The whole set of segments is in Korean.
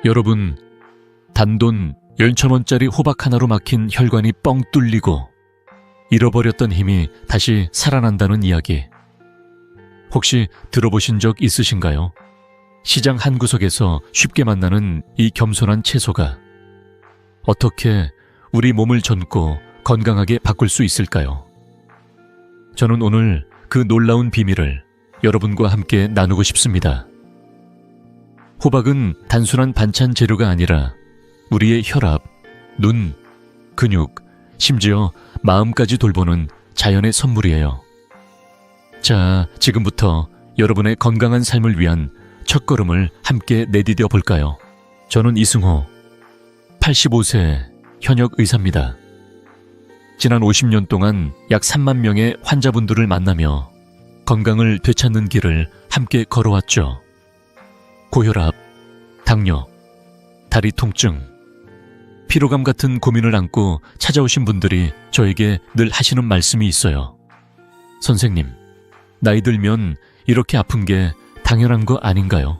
여러분, 단돈 10,000원짜리 호박 하나로 막힌 혈관이 뻥 뚫리고 잃어버렸던 힘이 다시 살아난다는 이야기. 혹시 들어보신 적 있으신가요? 시장 한 구석에서 쉽게 만나는 이 겸손한 채소가 어떻게 우리 몸을 젊고 건강하게 바꿀 수 있을까요? 저는 오늘 그 놀라운 비밀을 여러분과 함께 나누고 싶습니다. 호박은 단순한 반찬 재료가 아니라 우리의 혈압, 눈, 근육, 심지어 마음까지 돌보는 자연의 선물이에요. 자, 지금부터 여러분의 건강한 삶을 위한 첫걸음을 함께 내디뎌 볼까요? 저는 이승호, 85세 현역 의사입니다. 지난 50년 동안 약 3만 명의 환자분들을 만나며 건강을 되찾는 길을 함께 걸어왔죠. 고혈압, 당뇨, 다리 통증, 피로감 같은 고민을 안고 찾아오신 분들이 저에게 늘 하시는 말씀이 있어요. 선생님, 나이 들면 이렇게 아픈 게 당연한 거 아닌가요?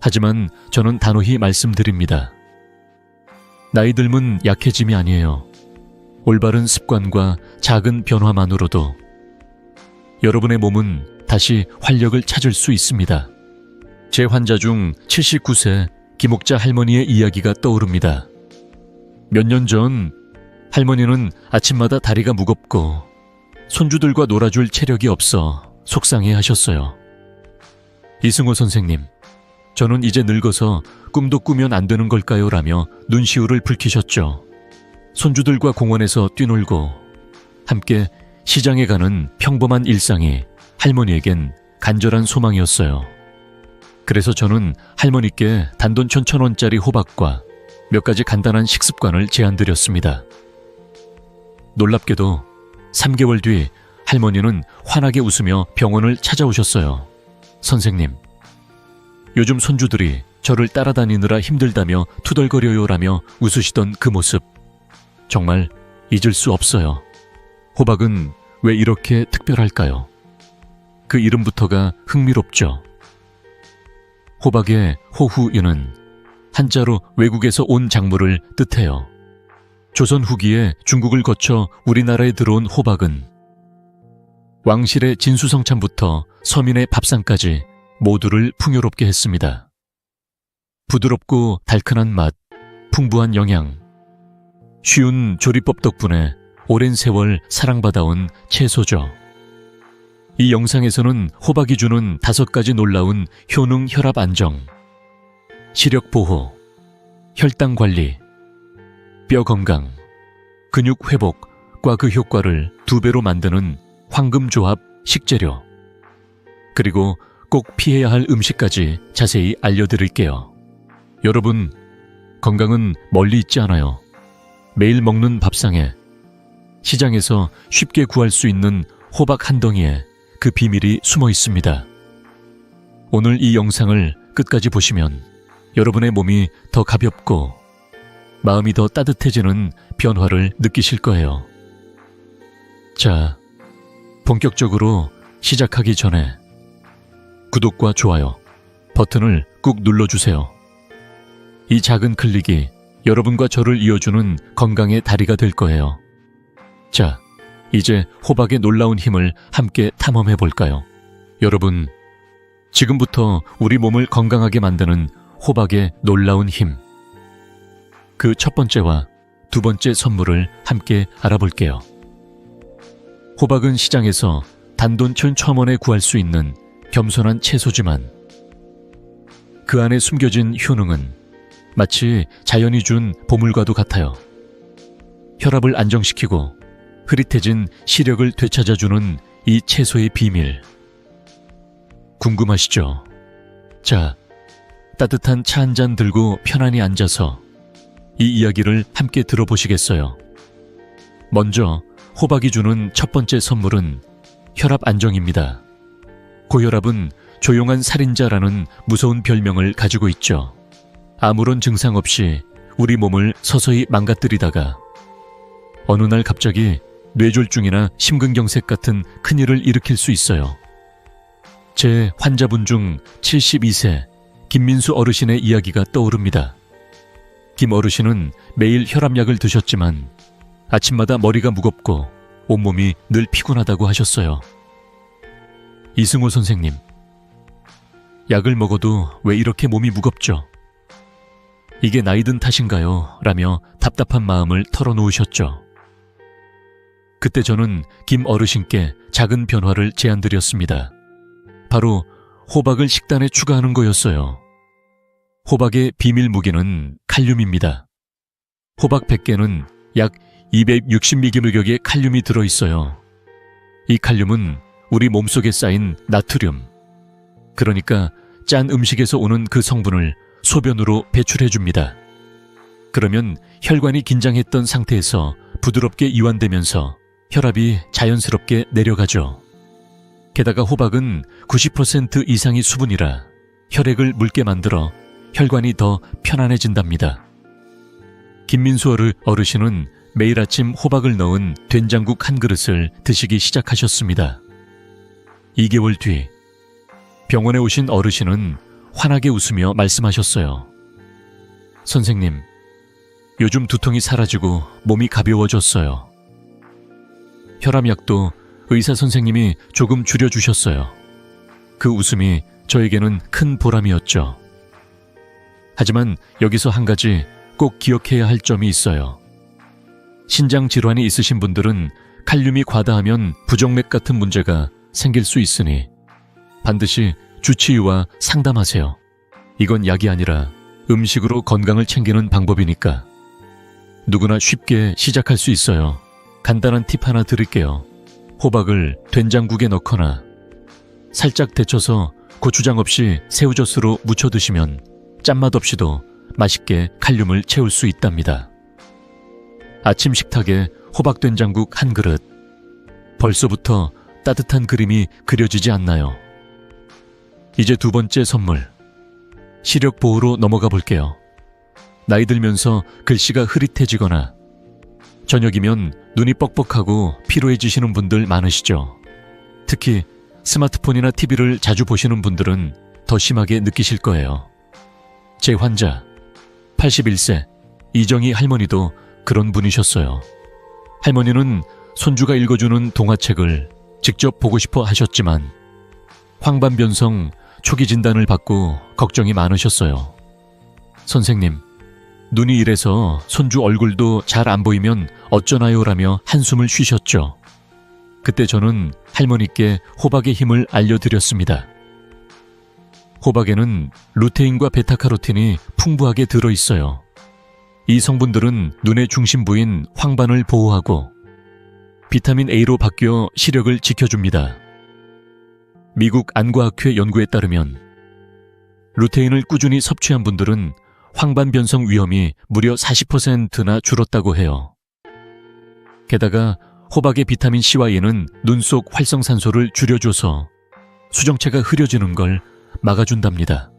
하지만 저는 단호히 말씀드립니다. 나이 들면 약해짐이 아니에요. 올바른 습관과 작은 변화만으로도 여러분의 몸은 다시 활력을 찾을 수 있습니다. 제 환자 중 79세 김옥자 할머니의 이야기가 떠오릅니다. 몇 년 전 할머니는 아침마다 다리가 무겁고 손주들과 놀아줄 체력이 없어 속상해 하셨어요. 이승호 선생님, 저는 이제 늙어서 꿈도 꾸면 안 되는 걸까요? 라며 눈시울을 붉히셨죠. 손주들과 공원에서 뛰놀고 함께 시장에 가는 평범한 일상이 할머니에겐 간절한 소망이었어요. 그래서 저는 할머니께 단돈 1,000원짜리 호박과 몇 가지 간단한 식습관을 제안드렸습니다. 놀랍게도 3개월 뒤 할머니는 환하게 웃으며 병원을 찾아오셨어요. 선생님, 요즘 손주들이 저를 따라다니느라 힘들다며 투덜거려요라며 웃으시던 그 모습, 정말 잊을 수 없어요. 호박은 왜 이렇게 특별할까요? 그 이름부터가 흥미롭죠. 호박의 호후유는 한자로 외국에서 온 작물을 뜻해요. 조선 후기에 중국을 거쳐 우리나라에 들어온 호박은 왕실의 진수성찬부터 서민의 밥상까지 모두를 풍요롭게 했습니다. 부드럽고 달큰한 맛, 풍부한 영양, 쉬운 조리법 덕분에 오랜 세월 사랑받아온 채소죠. 이 영상에서는 호박이 주는 5가지 놀라운 효능 혈압 안정, 시력 보호, 혈당 관리, 뼈 건강, 근육 회복과 그 효과를 2배로 만드는 황금조합 식재료, 그리고 꼭 피해야 할 음식까지 자세히 알려드릴게요. 여러분, 건강은 멀리 있지 않아요. 매일 먹는 밥상에, 시장에서 쉽게 구할 수 있는 호박 한 덩이에 그 비밀이 숨어 있습니다. 오늘 이 영상을 끝까지 보시면 여러분의 몸이 더 가볍고 마음이 더 따뜻해지는 변화를 느끼실 거예요. 자, 본격적으로 시작하기 전에 구독과 좋아요 버튼을 꾹 눌러주세요. 이 작은 클릭이 여러분과 저를 이어주는 건강의 다리가 될 거예요. 자, 이제 호박의 놀라운 힘을 함께 탐험해 볼까요? 여러분, 지금부터 우리 몸을 건강하게 만드는 호박의 놀라운 힘. 그 첫 번째와 두 번째 선물을 함께 알아볼게요. 호박은 시장에서 단돈 1,000원에 구할 수 있는 겸손한 채소지만 그 안에 숨겨진 효능은 마치 자연이 준 보물과도 같아요. 혈압을 안정시키고 흐릿해진 시력을 되찾아주는 이 채소의 비밀. 궁금하시죠? 자, 따뜻한 차 한 잔 들고 편안히 앉아서 이 이야기를 함께 들어보시겠어요? 먼저 호박이 주는 첫 번째 선물은 혈압 안정입니다. 고혈압은 조용한 살인자라는 무서운 별명을 가지고 있죠. 아무런 증상 없이 우리 몸을 서서히 망가뜨리다가 어느 날 갑자기 뇌졸중이나 심근경색 같은 큰일을 일으킬 수 있어요. 제 환자분 중 72세 김민수 어르신의 이야기가 떠오릅니다. 김 어르신은 매일 혈압약을 드셨지만 아침마다 머리가 무겁고 온몸이 늘 피곤하다고 하셨어요. 이승호 선생님, 약을 먹어도 왜 이렇게 몸이 무겁죠? 이게 나이든 탓인가요? 라며 답답한 마음을 털어놓으셨죠. 그때 저는 김 어르신께 작은 변화를 제안드렸습니다. 바로 호박을 식단에 추가하는 거였어요. 호박의 비밀 무기는 칼륨입니다. 호박 100개는 약 260mg의 칼륨이 들어있어요. 이 칼륨은 우리 몸속에 쌓인 나트륨, 그러니까 짠 음식에서 오는 그 성분을 소변으로 배출해줍니다. 그러면 혈관이 긴장했던 상태에서 부드럽게 이완되면서 혈압이 자연스럽게 내려가죠. 게다가 호박은 90% 이상이 수분이라 혈액을 묽게 만들어 혈관이 더 편안해진답니다. 김민수 어르신은 매일 아침 호박을 넣은 된장국 한 그릇을 드시기 시작하셨습니다. 2개월 뒤 병원에 오신 어르신은 환하게 웃으며 말씀하셨어요. 선생님, 요즘 두통이 사라지고 몸이 가벼워졌어요. 혈압약도 의사 선생님이 조금 줄여주셨어요. 그 웃음이 저에게는 큰 보람이었죠. 하지만 여기서 한 가지 꼭 기억해야 할 점이 있어요. 신장 질환이 있으신 분들은 칼륨이 과다하면 부정맥 같은 문제가 생길 수 있으니 반드시 주치의와 상담하세요. 이건 약이 아니라 음식으로 건강을 챙기는 방법이니까. 누구나 쉽게 시작할 수 있어요. 간단한 팁 하나 드릴게요. 호박을 된장국에 넣거나 살짝 데쳐서 고추장 없이 새우젓으로 무쳐 드시면 짠맛 없이도 맛있게 칼륨을 채울 수 있답니다. 아침 식탁에 호박 된장국 한 그릇. 벌써부터 따뜻한 그림이 그려지지 않나요? 이제 두 번째 선물. 시력 보호로 넘어가 볼게요. 나이 들면서 글씨가 흐릿해지거나 저녁이면 눈이 뻑뻑하고 피로해지시는 분들 많으시죠? 특히 스마트폰이나 TV를 자주 보시는 분들은 더 심하게 느끼실 거예요. 제 환자, 81세 이정희 할머니도 그런 분이셨어요. 할머니는 손주가 읽어주는 동화책을 직접 보고 싶어 하셨지만 황반변성 초기 진단을 받고 걱정이 많으셨어요. 선생님, 눈이 이래서 손주 얼굴도 잘 안 보이면 어쩌나요? 라며 한숨을 쉬셨죠. 그때 저는 할머니께 호박의 힘을 알려드렸습니다. 호박에는 루테인과 베타카로틴이 풍부하게 들어있어요. 이 성분들은 눈의 중심부인 황반을 보호하고 비타민 A로 바뀌어 시력을 지켜줍니다. 미국 안과학회 연구에 따르면 루테인을 꾸준히 섭취한 분들은 황반 변성 위험이 무려 40%나 줄었다고 해요. 게다가 호박의 비타민 C와 E는 눈 속 활성산소를 줄여줘서 수정체가 흐려지는 걸 막아준답니다.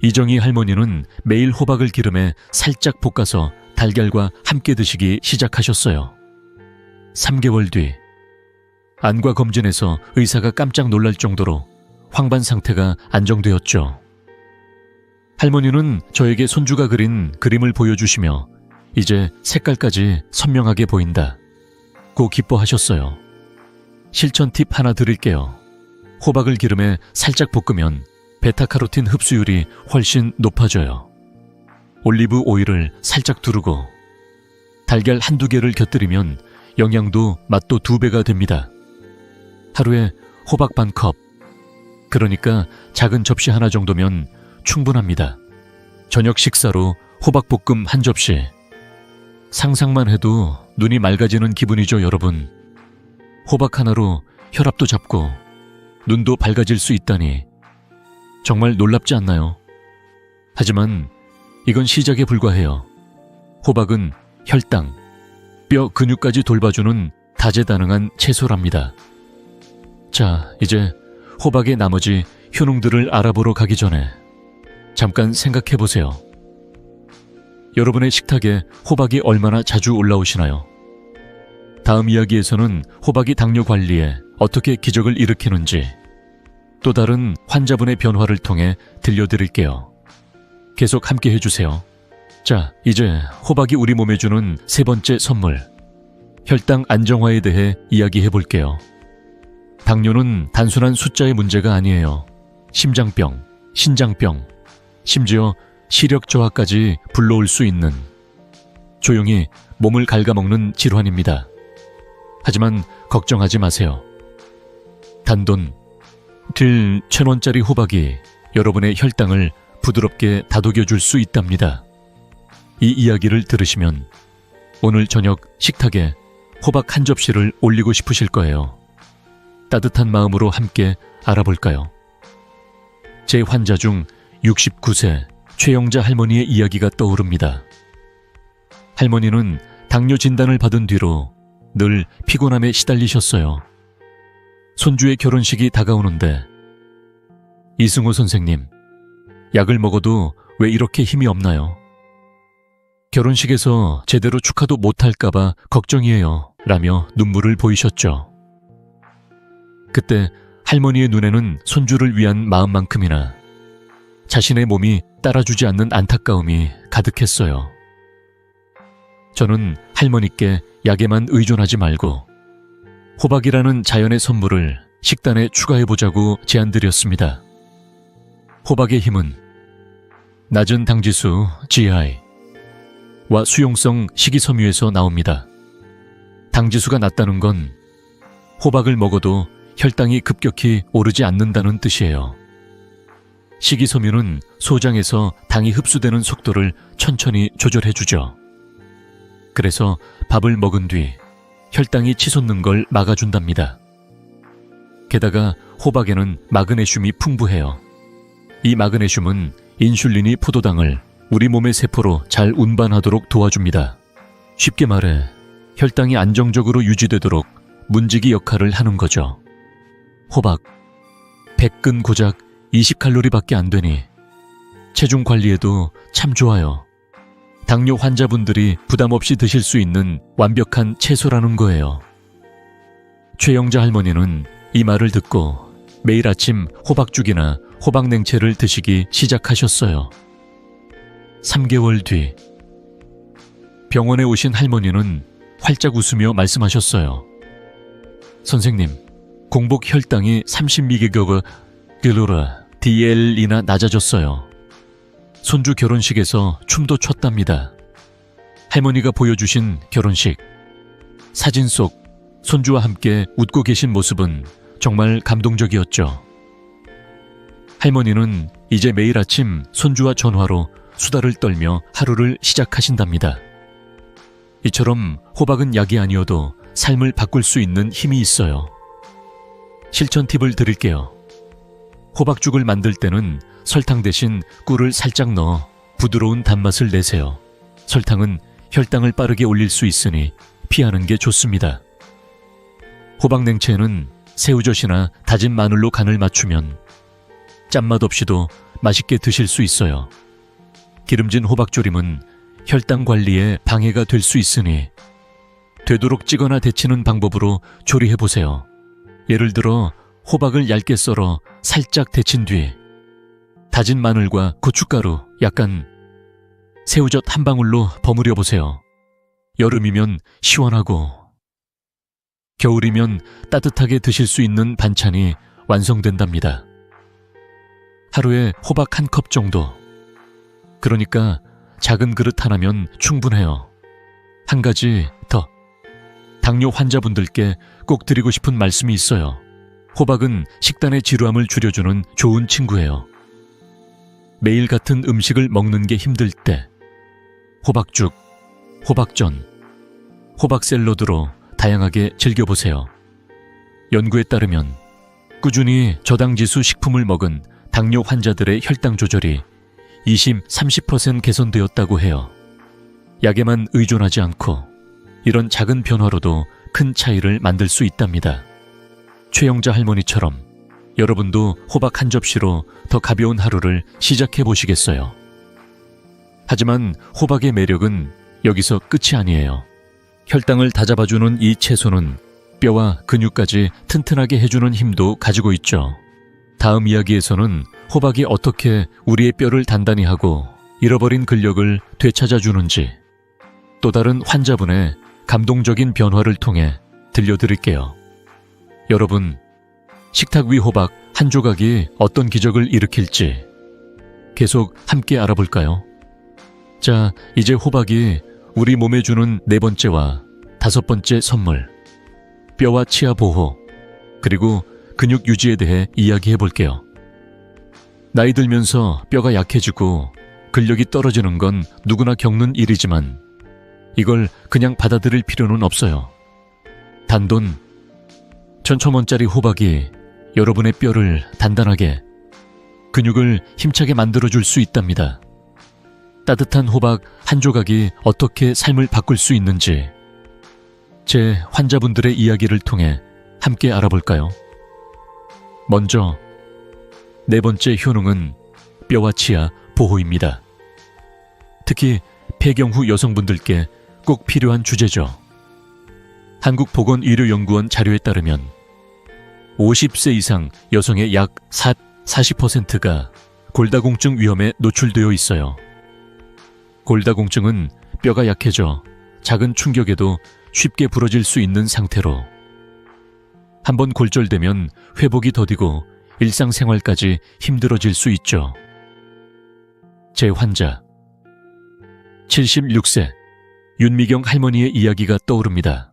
이정희 할머니는 매일 호박을 기름에 살짝 볶아서 달걀과 함께 드시기 시작하셨어요. 3개월 뒤 안과 검진에서 의사가 깜짝 놀랄 정도로 황반 상태가 안정되었죠. 할머니는 저에게 손주가 그린 그림을 보여주시며 이제 색깔까지 선명하게 보인다 고 기뻐하셨어요. 실천 팁 하나 드릴게요. 호박을 기름에 살짝 볶으면 베타카로틴 흡수율이 훨씬 높아져요. 올리브 오일을 살짝 두르고 달걀 한두 개를 곁들이면 영양도 맛도 2배가 됩니다. 하루에 호박 반 컵, 그러니까 작은 접시 하나 정도면 충분합니다. 저녁 식사로 호박볶음 한 접시. 상상만 해도 눈이 맑아지는 기분이죠, 여러분. 호박 하나로 혈압도 잡고 눈도 밝아질 수 있다니 정말 놀랍지 않나요? 하지만 이건 시작에 불과해요. 호박은 혈당, 뼈 근육까지 돌봐주는 다재다능한 채소랍니다. 자, 이제 호박의 나머지 효능들을 알아보러 가기 전에 잠깐 생각해보세요. 여러분의 식탁에 호박이 얼마나 자주 올라오시나요? 다음 이야기에서는 호박이 당뇨 관리에 어떻게 기적을 일으키는지, 또 다른 환자분의 변화를 통해 들려드릴게요. 계속 함께 해주세요. 자, 이제 호박이 우리 몸에 주는 세 번째 선물, 혈당 안정화에 대해 이야기해 볼게요. 당뇨는 단순한 숫자의 문제가 아니에요. 심장병, 신장병, 심지어 시력 저하까지 불러올 수 있는 조용히 몸을 갉아먹는 질환입니다. 하지만 걱정하지 마세요. 단돈 딜 1,000원짜리 호박이 여러분의 혈당을 부드럽게 다독여줄 수 있답니다. 이 이야기를 들으시면 오늘 저녁 식탁에 호박 한 접시를 올리고 싶으실 거예요. 따뜻한 마음으로 함께 알아볼까요? 제 환자 중 69세 최영자 할머니의 이야기가 떠오릅니다. 할머니는 당뇨 진단을 받은 뒤로 늘 피곤함에 시달리셨어요. 손주의 결혼식이 다가오는데, 이승호 선생님, 약을 먹어도 왜 이렇게 힘이 없나요? 결혼식에서 제대로 축하도 못할까봐 걱정이에요. 라며 눈물을 보이셨죠. 그때 할머니의 눈에는 손주를 위한 마음만큼이나 자신의 몸이 따라주지 않는 안타까움이 가득했어요. 저는 할머니께 약에만 의존하지 말고 호박이라는 자연의 선물을 식단에 추가해보자고 제안드렸습니다. 호박의 힘은 낮은 당지수 GI와 수용성 식이섬유에서 나옵니다. 당지수가 낮다는 건 호박을 먹어도 혈당이 급격히 오르지 않는다는 뜻이에요. 식이섬유는 소장에서 당이 흡수되는 속도를 천천히 조절해주죠. 그래서 밥을 먹은 뒤 혈당이 치솟는 걸 막아준답니다. 게다가 호박에는 마그네슘이 풍부해요. 이 마그네슘은 인슐린이 포도당을 우리 몸의 세포로 잘 운반하도록 도와줍니다. 쉽게 말해 혈당이 안정적으로 유지되도록 문지기 역할을 하는 거죠. 호박, 100근 고작 20칼로리밖에 안 되니 체중 관리에도 참 좋아요. 당뇨 환자분들이 부담 없이 드실 수 있는 완벽한 채소라는 거예요. 최영자 할머니는 이 말을 듣고 매일 아침 호박죽이나 호박냉채를 드시기 시작하셨어요. 3개월 뒤 병원에 오신 할머니는 활짝 웃으며 말씀하셨어요. 선생님, 공복 혈당이 30mg DL이나 낮아졌어요. 손주 결혼식에서 춤도 췄답니다. 할머니가 보여주신 결혼식. 사진 속 손주와 함께 웃고 계신 모습은 정말 감동적이었죠. 할머니는 이제 매일 아침 손주와 전화로 수다를 떨며 하루를 시작하신답니다. 이처럼 호박은 약이 아니어도 삶을 바꿀 수 있는 힘이 있어요. 실천 팁을 드릴게요. 호박죽을 만들 때는 설탕 대신 꿀을 살짝 넣어 부드러운 단맛을 내세요. 설탕은 혈당을 빠르게 올릴 수 있으니 피하는 게 좋습니다. 호박냉채는 새우젓이나 다진 마늘로 간을 맞추면 짠맛 없이도 맛있게 드실 수 있어요. 기름진 호박조림은 혈당 관리에 방해가 될 수 있으니 되도록 찌거나 데치는 방법으로 조리해보세요. 예를 들어 호박을 얇게 썰어 살짝 데친 뒤 다진 마늘과 고춧가루, 약간 새우젓 한 방울로 버무려 보세요. 여름이면 시원하고 겨울이면 따뜻하게 드실 수 있는 반찬이 완성된답니다. 하루에 호박 한 컵 정도. 그러니까 작은 그릇 하나면 충분해요. 한 가지 더. 당뇨 환자분들께 꼭 드리고 싶은 말씀이 있어요. 호박은 식단의 지루함을 줄여주는 좋은 친구예요. 매일 같은 음식을 먹는 게 힘들 때 호박죽, 호박전, 호박 샐러드로 다양하게 즐겨보세요. 연구에 따르면 꾸준히 저당지수 식품을 먹은 당뇨 환자들의 혈당 조절이 20-30% 개선되었다고 해요. 약에만 의존하지 않고 이런 작은 변화로도 큰 차이를 만들 수 있답니다. 최영자 할머니처럼 여러분도 호박 한 접시로 더 가벼운 하루를 시작해 보시겠어요? 하지만 호박의 매력은 여기서 끝이 아니에요. 혈당을 다잡아주는 이 채소는 뼈와 근육까지 튼튼하게 해주는 힘도 가지고 있죠. 다음 이야기에서는 호박이 어떻게 우리의 뼈를 단단히 하고 잃어버린 근력을 되찾아주는지 또 다른 환자분의 감동적인 변화를 통해 들려드릴게요. 여러분, 식탁 위 호박 한 조각이 어떤 기적을 일으킬지 계속 함께 알아볼까요? 자, 이제 호박이 우리 몸에 주는 네 번째와 다섯 번째 선물, 뼈와 치아 보호, 그리고 근육 유지에 대해 이야기해 볼게요. 나이 들면서 뼈가 약해지고 근력이 떨어지는 건 누구나 겪는 일이지만 이걸 그냥 받아들일 필요는 없어요. 단돈 1,000원짜리 호박이 여러분의 뼈를 단단하게, 근육을 힘차게 만들어줄 수 있답니다. 따뜻한 호박 한 조각이 어떻게 삶을 바꿀 수 있는지 제 환자분들의 이야기를 통해 함께 알아볼까요? 먼저 네 번째 효능은 뼈와 치아 보호입니다. 특히 폐경 후 여성분들께 꼭 필요한 주제죠. 한국보건의료연구원 자료에 따르면 50세 이상 여성의 약 40%가 골다공증 위험에 노출되어 있어요. 골다공증은 뼈가 약해져 작은 충격에도 쉽게 부러질 수 있는 상태로 한번 골절되면 회복이 더디고 일상생활까지 힘들어질 수 있죠. 제 환자 76세 윤미경 할머니의 이야기가 떠오릅니다.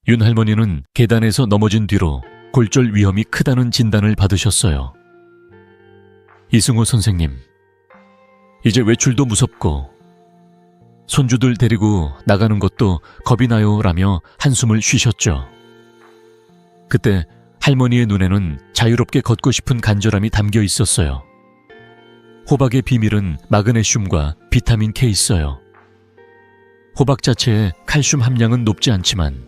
윤 할머니는 계단에서 넘어진 뒤로 골절 위험이 크다는 진단을 받으셨어요. 이승호 선생님, 이제 외출도 무섭고 손주들 데리고 나가는 것도 겁이 나요 라며 한숨을 쉬셨죠. 그때 할머니의 눈에는 자유롭게 걷고 싶은 간절함이 담겨 있었어요. 호박의 비밀은 마그네슘과 비타민 K 있어요. 호박 자체의 칼슘 함량은 높지 않지만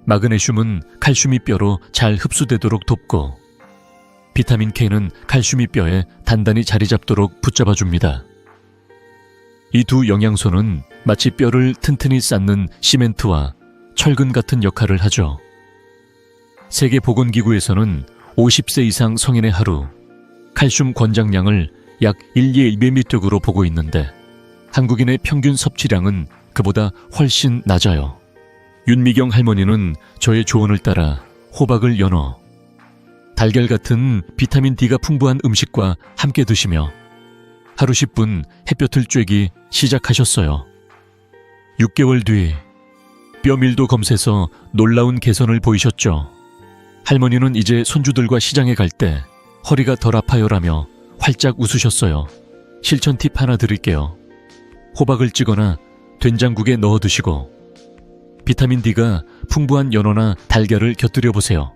마그네슘은 칼슘이 뼈로 잘 흡수되도록 돕고 비타민 K는 칼슘이 뼈에 단단히 자리 잡도록 붙잡아줍니다. 이 두 영양소는 마치 뼈를 튼튼히 쌓는 시멘트와 철근 같은 역할을 하죠. 세계보건기구에서는 50세 이상 성인의 하루 칼슘 권장량을 약 1에 200mg으로 보고 있는데 한국인의 평균 섭취량은 그보다 훨씬 낮아요. 윤미경 할머니는 저의 조언을 따라 호박을 연어, 달걀 같은 비타민 D가 풍부한 음식과 함께 드시며 하루 10분 햇볕을 쬐기 시작하셨어요. 6개월 뒤 뼈 밀도 검사에서 놀라운 개선을 보이셨죠. 할머니는 이제 손주들과 시장에 갈 때 허리가 덜 아파요라며 활짝 웃으셨어요. 실천 팁 하나 드릴게요. 호박을 찌거나 된장국에 넣어 드시고 비타민 D가 풍부한 연어나 달걀을 곁들여 보세요.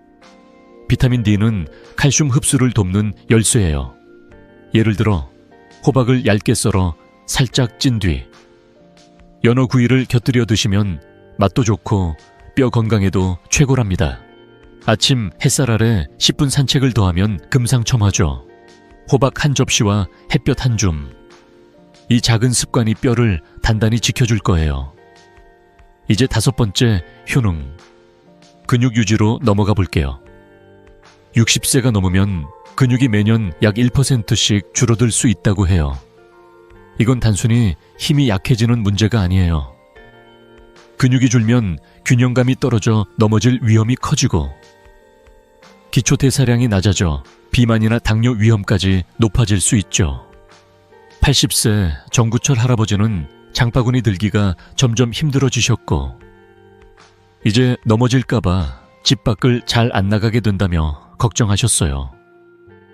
비타민 D는 칼슘 흡수를 돕는 열쇠예요. 예를 들어 호박을 얇게 썰어 살짝 찐 뒤 연어 구이를 곁들여 드시면 맛도 좋고 뼈 건강에도 최고랍니다. 아침 햇살 아래 10분 산책을 더하면 금상첨화죠. 호박 한 접시와 햇볕 한 줌. 이 작은 습관이 뼈를 단단히 지켜줄 거예요. 이제 다섯 번째 효능, 근육 유지로 넘어가 볼게요. 60세가 넘으면 근육이 매년 약 1%씩 줄어들 수 있다고 해요. 이건 단순히 힘이 약해지는 문제가 아니에요. 근육이 줄면 균형감이 떨어져 넘어질 위험이 커지고 기초대사량이 낮아져 비만이나 당뇨 위험까지 높아질 수 있죠. 80세 정구철 할아버지는 장바구니 들기가 점점 힘들어지셨고 이제 넘어질까봐 집 밖을 잘 안 나가게 된다며 걱정하셨어요.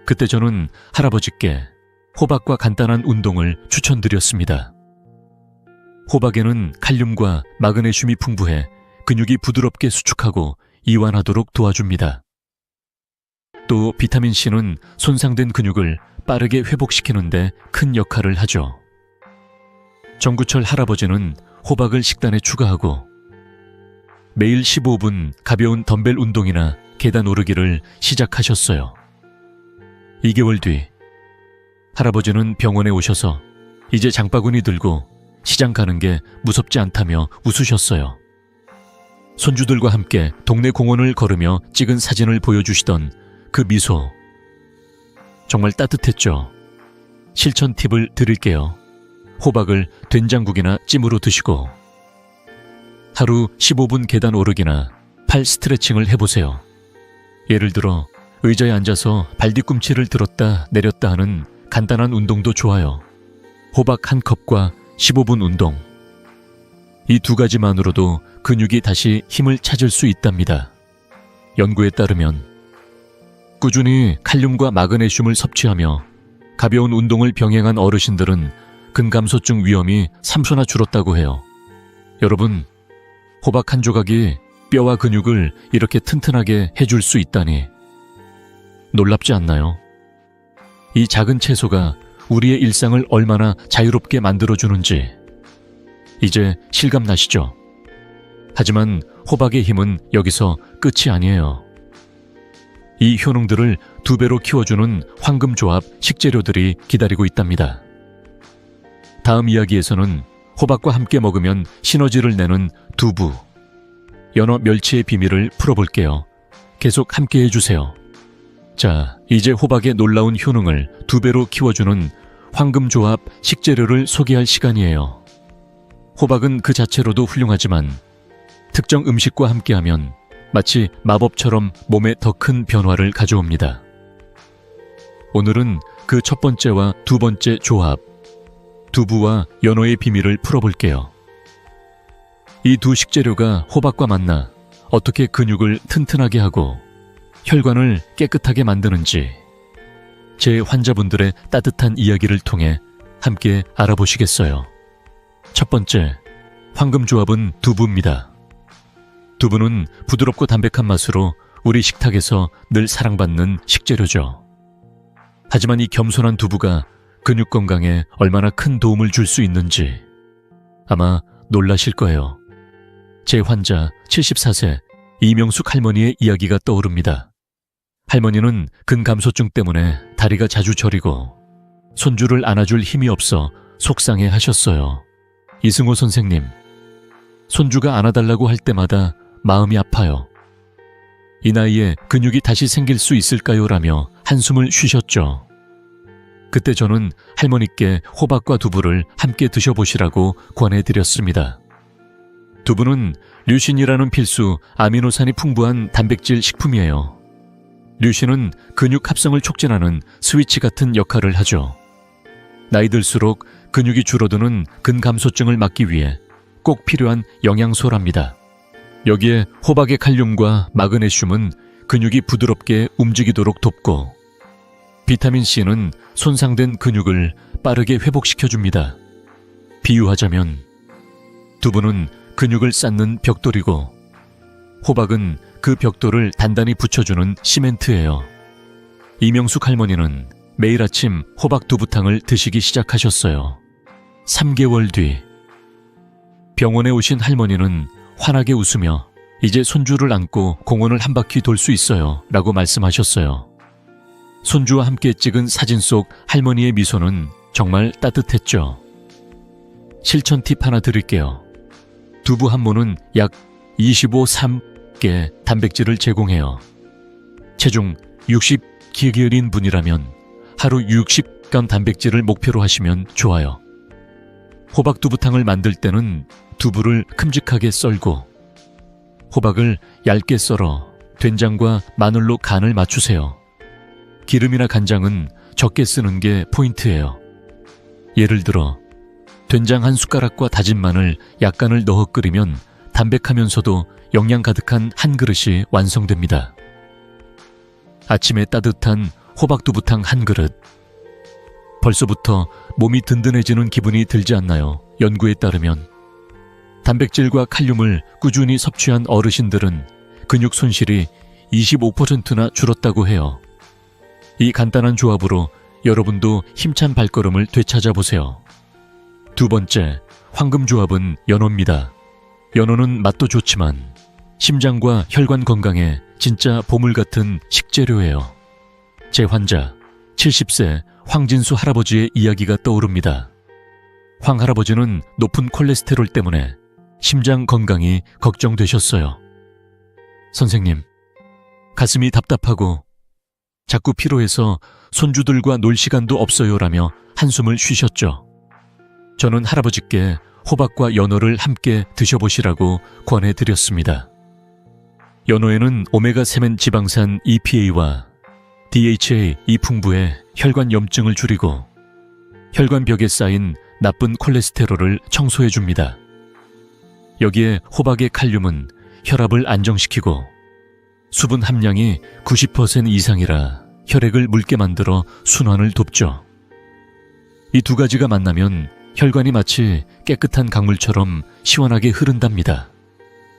그때 저는 할아버지께 호박과 간단한 운동을 추천드렸습니다. 호박에는 칼륨과 마그네슘이 풍부해 근육이 부드럽게 수축하고 이완하도록 도와줍니다. 또 비타민C는 손상된 근육을 빠르게 회복시키는데 큰 역할을 하죠. 정구철 할아버지는 호박을 식단에 추가하고 매일 15분 가벼운 덤벨 운동이나 계단 오르기를 시작하셨어요. 2개월 뒤 할아버지는 병원에 오셔서 이제 장바구니 들고 시장 가는 게 무섭지 않다며 웃으셨어요. 손주들과 함께 동네 공원을 걸으며 찍은 사진을 보여주시던 그 미소, 정말 따뜻했죠. 실천 팁을 드릴게요. 호박을 된장국이나 찜으로 드시고 하루 15분 계단 오르기나 팔 스트레칭을 해보세요. 예를 들어 의자에 앉아서 발뒤꿈치를 들었다 내렸다 하는 간단한 운동도 좋아요. 호박 한 컵과 15분 운동. 이 두 가지만으로도 근육이 다시 힘을 찾을 수 있답니다. 연구에 따르면 꾸준히 칼륨과 마그네슘을 섭취하며 가벼운 운동을 병행한 어르신들은 근감소증 위험이 3수나 줄었다고 해요. 여러분, 호박 한 조각이 뼈와 근육을 이렇게 튼튼하게 해줄 수 있다니 놀랍지 않나요? 이 작은 채소가 우리의 일상을 얼마나 자유롭게 만들어주는지 이제 실감나시죠? 하지만 호박의 힘은 여기서 끝이 아니에요. 이 효능들을 2배로 키워주는 황금조합 식재료들이 기다리고 있답니다. 다음 이야기에서는 호박과 함께 먹으면 시너지를 내는 두부, 연어 멸치의 비밀을 풀어볼게요. 계속 함께 해주세요. 자, 이제 호박의 놀라운 효능을 2배로 키워주는 황금조합 식재료를 소개할 시간이에요. 호박은 그 자체로도 훌륭하지만 특정 음식과 함께하면 마치 마법처럼 몸에 더 큰 변화를 가져옵니다. 오늘은 그 첫 번째와 두 번째 조합, 두부와 연어의 비밀을 풀어볼게요. 이 두 식재료가 호박과 만나 어떻게 근육을 튼튼하게 하고 혈관을 깨끗하게 만드는지 제 환자분들의 따뜻한 이야기를 통해 함께 알아보시겠어요. 첫 번째, 황금조합은 두부입니다. 두부는 부드럽고 담백한 맛으로 우리 식탁에서 늘 사랑받는 식재료죠. 하지만 이 겸손한 두부가 근육 건강에 얼마나 큰 도움을 줄 수 있는지 아마 놀라실 거예요. 제 환자 74세 이명숙 할머니의 이야기가 떠오릅니다. 할머니는 근감소증 때문에 다리가 자주 저리고 손주를 안아줄 힘이 없어 속상해 하셨어요. 이승호 선생님, 손주가 안아달라고 할 때마다 마음이 아파요. 이 나이에 근육이 다시 생길 수 있을까요? 라며 한숨을 쉬셨죠. 그때 저는 할머니께 호박과 두부를 함께 드셔보시라고 권해드렸습니다. 두부는 류신이라는 필수 아미노산이 풍부한 단백질 식품이에요. 류신은 근육 합성을 촉진하는 스위치 같은 역할을 하죠. 나이 들수록 근육이 줄어드는 근감소증을 막기 위해 꼭 필요한 영양소랍니다. 여기에 호박의 칼륨과 마그네슘은 근육이 부드럽게 움직이도록 돕고 비타민C는 손상된 근육을 빠르게 회복시켜줍니다. 비유하자면 두부는 근육을 쌓는 벽돌이고 호박은 그 벽돌을 단단히 붙여주는 시멘트예요. 이명숙 할머니는 매일 아침 호박 두부탕을 드시기 시작하셨어요. 3개월 뒤 병원에 오신 할머니는 환하게 웃으며 이제 손주를 안고 공원을 한 바퀴 돌 수 있어요 라고 말씀하셨어요. 손주와 함께 찍은 사진 속 할머니의 미소는 정말 따뜻했죠. 실천 팁 하나 드릴게요. 두부 한 모는 약 25~3개 단백질을 제공해요. 체중 60kg인 분이라면 하루 60g 단백질을 목표로 하시면 좋아요. 호박 두부탕을 만들 때는 두부를 큼직하게 썰고 호박을 얇게 썰어 된장과 마늘로 간을 맞추세요. 기름이나 간장은 적게 쓰는 게 포인트예요. 예를 들어 된장 한 숟가락과 다진 마늘 약간을 넣어 끓이면 담백하면서도 영양 가득한 한 그릇이 완성됩니다. 아침에 따뜻한 호박두부탕 한 그릇. 벌써부터 몸이 든든해지는 기분이 들지 않나요? 연구에 따르면 단백질과 칼륨을 꾸준히 섭취한 어르신들은 근육 손실이 25%나 줄었다고 해요. 이 간단한 조합으로 여러분도 힘찬 발걸음을 되찾아보세요. 두 번째, 황금조합은 연어입니다. 연어는 맛도 좋지만 심장과 혈관 건강에 진짜 보물 같은 식재료예요. 제 환자 70세 황진수 할아버지의 이야기가 떠오릅니다. 황 할아버지는 높은 콜레스테롤 때문에 심장 건강이 걱정되셨어요. 선생님, 가슴이 답답하고 자꾸 피로해서 손주들과 놀 시간도 없어요라며 한숨을 쉬셨죠. 저는 할아버지께 호박과 연어를 함께 드셔보시라고 권해드렸습니다. 연어에는 오메가3 지방산 EPA와 DHA 이 풍부해 혈관 염증을 줄이고 혈관벽에 쌓인 나쁜 콜레스테롤을 청소해줍니다. 여기에 호박의 칼륨은 혈압을 안정시키고 수분 함량이 90% 이상이라 혈액을 묽게 만들어 순환을 돕죠. 이 두 가지가 만나면 혈관이 마치 깨끗한 강물처럼 시원하게 흐른답니다.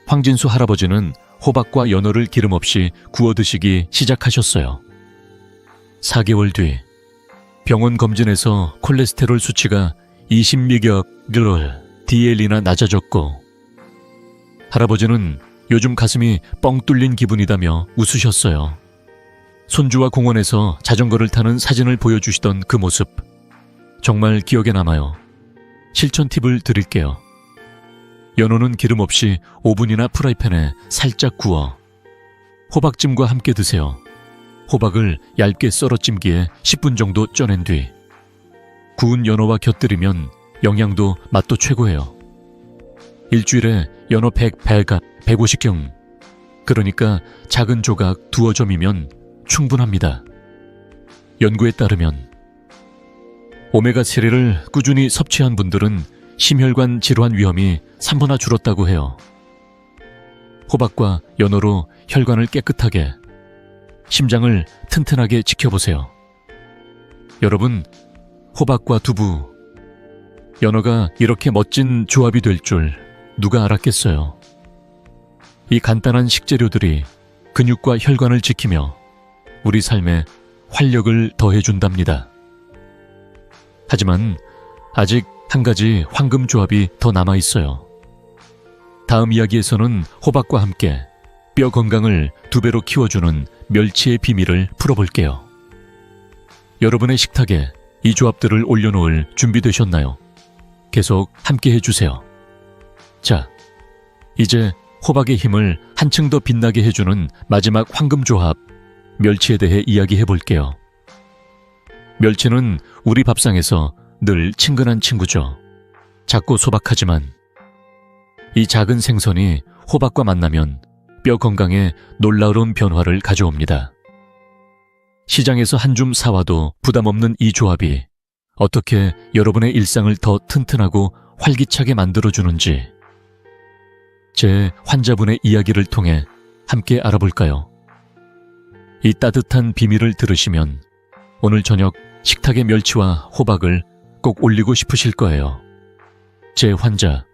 황진수 할아버지는 호박과 연어를 기름 없이 구워 드시기 시작하셨어요. 4개월 뒤 병원 검진에서 콜레스테롤 수치가 20mg DL이나 낮아졌고 할아버지는 요즘 가슴이 뻥 뚫린 기분이다며 웃으셨어요. 손주와 공원에서 자전거를 타는 사진을 보여주시던 그 모습 정말 기억에 남아요. 실천 팁을 드릴게요. 연어는 기름 없이 오븐이나 프라이팬에 살짝 구워 호박찜과 함께 드세요. 호박을 얇게 썰어 찜기에 10분 정도 쪄낸 뒤 구운 연어와 곁들이면 영양도 맛도 최고예요. 일주일에 연어 100배가 150경, 그러니까 작은 조각 두어 점이면 충분합니다. 연구에 따르면 오메가3를 꾸준히 섭취한 분들은 심혈관 질환 위험이 3분나 줄었다고 해요. 호박과 연어로 혈관을 깨끗하게, 심장을 튼튼하게 지켜보세요. 여러분, 호박과 두부, 연어가 이렇게 멋진 조합이 될 줄 누가 알았겠어요. 이 간단한 식재료들이 근육과 혈관을 지키며 우리 삶에 활력을 더해준답니다. 하지만 아직 한 가지 황금 조합이 더 남아있어요. 다음 이야기에서는 호박과 함께 뼈 건강을 2배로 키워주는 멸치의 비밀을 풀어볼게요. 여러분의 식탁에 이 조합들을 올려놓을 준비되셨나요? 계속 함께 해주세요. 자, 이제 호박의 힘을 한층 더 빛나게 해주는 마지막 황금 조합, 멸치에 대해 이야기해볼게요. 멸치는 우리 밥상에서 늘 친근한 친구죠. 작고 소박하지만 이 작은 생선이 호박과 만나면 뼈 건강에 놀라운 변화를 가져옵니다. 시장에서 한 줌 사와도 부담 없는 이 조합이 어떻게 여러분의 일상을 더 튼튼하고 활기차게 만들어주는지 제 환자분의 이야기를 통해 함께 알아볼까요? 이 따뜻한 비밀을 들으시면 오늘 저녁 식탁에 멸치와 호박을 꼭 올리고 싶으실 거예요. 제 환자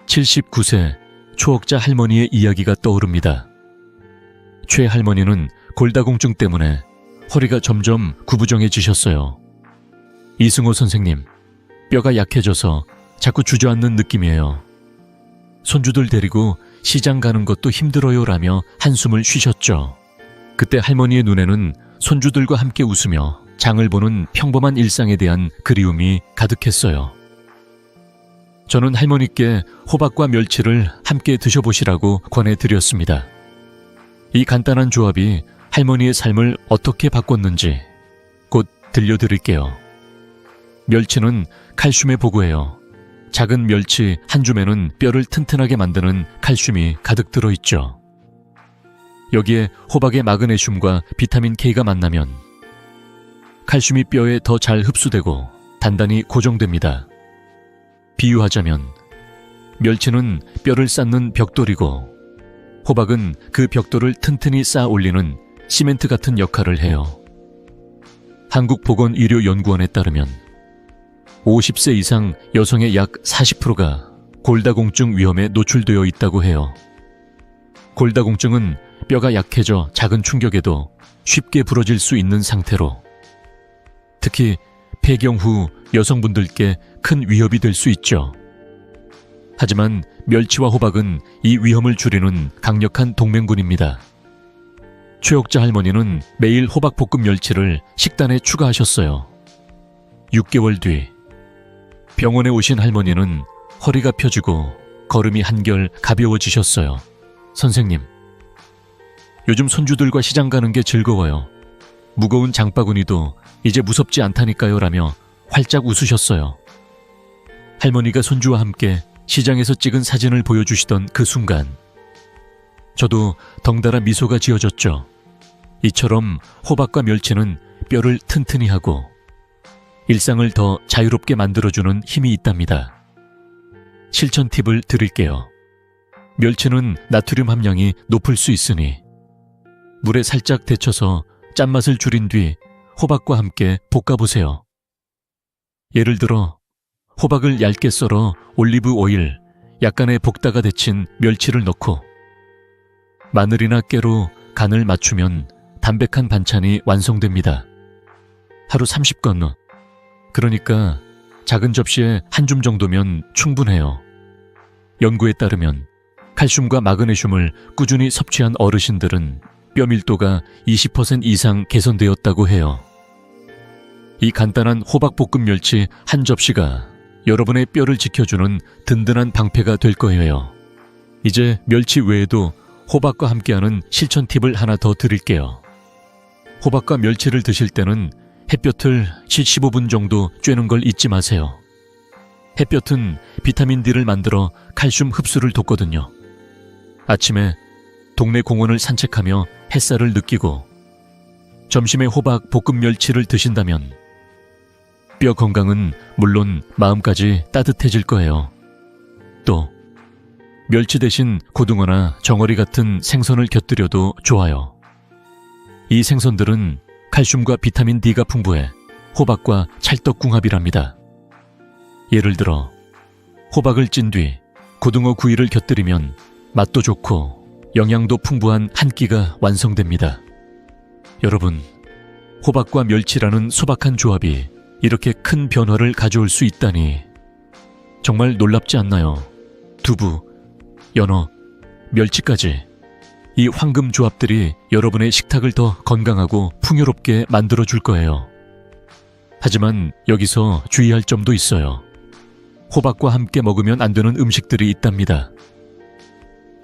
79세 초억자 할머니의 이야기가 떠오릅니다. 최 할머니는 골다공증 때문에 허리가 점점 구부정해지셨어요. 이승호 선생님, 뼈가 약해져서 자꾸 주저앉는 느낌이에요. 손주들 데리고 시장 가는 것도 힘들어요 라며 한숨을 쉬셨죠. 그때 할머니의 눈에는 손주들과 함께 웃으며 장을 보는 평범한 일상에 대한 그리움이 가득했어요. 저는 할머니께 호박과 멸치를 함께 드셔보시라고 권해드렸습니다. 이 간단한 조합이 할머니의 삶을 어떻게 바꿨는지 곧 들려드릴게요. 멸치는 칼슘의 보고예요. 작은 멸치 한 줌에는 뼈를 튼튼하게 만드는 칼슘이 가득 들어있죠. 여기에 호박의 마그네슘과 비타민 K가 만나면 칼슘이 뼈에 더 잘 흡수되고 단단히 고정됩니다. 비유하자면 멸치는 뼈를 쌓는 벽돌이고 호박은 그 벽돌을 튼튼히 쌓아 올리는 시멘트 같은 역할을 해요. 한국보건의료연구원에 따르면 50세 이상 여성의 약 40%가 골다공증 위험에 노출되어 있다고 해요. 골다공증은 뼈가 약해져 작은 충격에도 쉽게 부러질 수 있는 상태로 특히 폐경 후 여성분들께 큰 위협이 될 수 있죠. 하지만 멸치와 호박은 이 위험을 줄이는 강력한 동맹군입니다. 최옥자 할머니는 매일 호박볶음 멸치를 식단에 추가하셨어요. 6개월 뒤 병원에 오신 할머니는 허리가 펴지고 걸음이 한결 가벼워지셨어요. 선생님, 요즘 손주들과 시장 가는 게 즐거워요. 무거운 장바구니도 이제 무섭지 않다니까요 라며 활짝 웃으셨어요. 할머니가 손주와 함께 시장에서 찍은 사진을 보여주시던 그 순간 저도 덩달아 미소가 지어졌죠. 이처럼 호박과 멸치는 뼈를 튼튼히 하고 일상을 더 자유롭게 만들어주는 힘이 있답니다. 실천 팁을 드릴게요. 멸치는 나트륨 함량이 높을 수 있으니 물에 살짝 데쳐서 짠맛을 줄인 뒤 호박과 함께 볶아보세요. 예를 들어 호박을 얇게 썰어 올리브 오일, 약간의 볶다가 데친 멸치를 넣고 마늘이나 깨로 간을 맞추면 담백한 반찬이 완성됩니다. 하루 30건, 그러니까 작은 접시에 한 줌 정도면 충분해요. 연구에 따르면 칼슘과 마그네슘을 꾸준히 섭취한 어르신들은 뼈 밀도가 20% 이상 개선되었다고 해요. 이 간단한 호박볶음 멸치 한 접시가 여러분의 뼈를 지켜주는 든든한 방패가 될 거예요. 이제 멸치 외에도 호박과 함께하는 실천 팁을 하나 더 드릴게요. 호박과 멸치를 드실 때는 햇볕을 15분 정도 쬐는 걸 잊지 마세요. 햇볕은 비타민 D를 만들어 칼슘 흡수를 돕거든요. 아침에 동네 공원을 산책하며 햇살을 느끼고 점심에 호박 볶음 멸치를 드신다면 뼈 건강은 물론 마음까지 따뜻해질 거예요. 또 멸치 대신 고등어나 정어리 같은 생선을 곁들여도 좋아요. 이 생선들은 칼슘과 비타민 D가 풍부해 호박과 찰떡궁합이랍니다. 예를 들어 호박을 찐 뒤 고등어 구이를 곁들이면 맛도 좋고 영양도 풍부한 한 끼가 완성됩니다. 여러분, 호박과 멸치라는 소박한 조합이 이렇게 큰 변화를 가져올 수 있다니 정말 놀랍지 않나요? 두부, 연어, 멸치까지 이 황금 조합들이 여러분의 식탁을 더 건강하고 풍요롭게 만들어줄 거예요. 하지만 여기서 주의할 점도 있어요. 호박과 함께 먹으면 안 되는 음식들이 있답니다.